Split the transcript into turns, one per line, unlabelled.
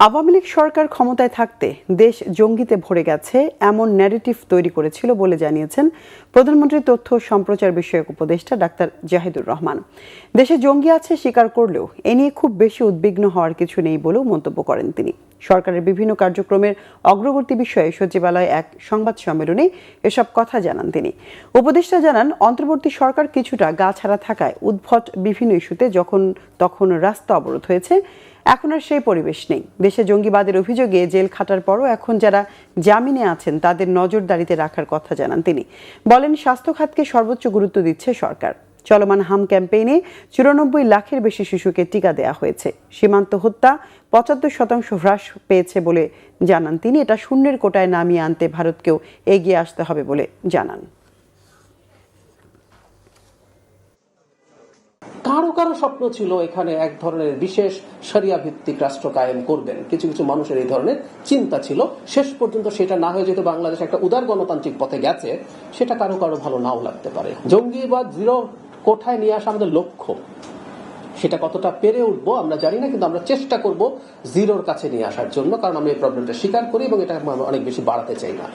আওয়ামী লীগ সরকার ক্ষমতায় থাকতে দেশ জঙ্গিতে ভরে গেছে এমন ন্যারেটিভ তৈরি করেছিল বলে জানিয়েছেন প্রধানমন্ত্রীর তথ্য সম্প্রচার বিষয়ক উপদেষ্টা ডাক্তার জাহিদুর রহমান। দেশে জঙ্গি আছে স্বীকার করলেও এ নিয়ে খুব বেশি উদ্বিগ্ন হওয়ার কিছু নেই বলেও মন্তব্য করেন তিনি। সরকারের বিভিন্ন কার্যক্রমের অগ্রগতি বিষয়ে সচিবালয়ে এক সংবাদ সম্মেলনে এসব কথা জানান তিনি। উপদেষ্টা জানান, অন্তর্বর্তী সরকার কিছুটা গা ছাড়া থাকায় উদ্ভট বিভিন্ন ইস্যুতে যখন তখন রাস্তা অবরোধ হয়েছে। এখন আর সেই পরিবেশ নেই। দেশে জঙ্গিবাদের অভিযোগে জেল খাটার পরও এখন যারা জামিনে আছেন তাদের নজরদারিতে রাখার কথা জানান তিনি। বলেন, স্বাস্থ্য খাতকে সর্বোচ্চ গুরুত্ব দিচ্ছে সরকার। চলমান হাম ক্যাম্পেইনে 94 লাখের বেশি শিশুকে টিকা দেয়া হয়েছে। সীমান্ত হত্যা 75% হ্রাস পেয়েছে বলে জানান তিনি। এটা শূন্যের কোটায় নামিয়ে আনতে ভারতকেও এগিয়ে আসতে হবে বলে জানান।
কারো কারো স্বপ্ন ছিল এখানে এক ধরনের বিশেষ শরিয়া ভিত্তিক রাষ্ট্র কায়েম করবেন। কিছু কিছু মানুষের এই ধরনের চিন্তা ছিল। শেষ পর্যন্ত সেটা না হয়ে যেহেতু বাংলাদেশ একটা উদার গণতান্ত্রিক পথে গেছে, সেটা কারো কারো ভালো নাও লাগতে পারে। জঙ্গিবাদ জিরো কোঠায় নিয়ে আসা আমাদের লক্ষ্য। সেটা কতটা পেরে উঠবো আমরা জানি না, কিন্তু আমরা চেষ্টা করব জিরোর কাছে নিয়ে আসার জন্য, কারণ আমরা এই প্রবলেমটা স্বীকার করি এবং এটা অনেক বেশি বাড়াতে চাই না।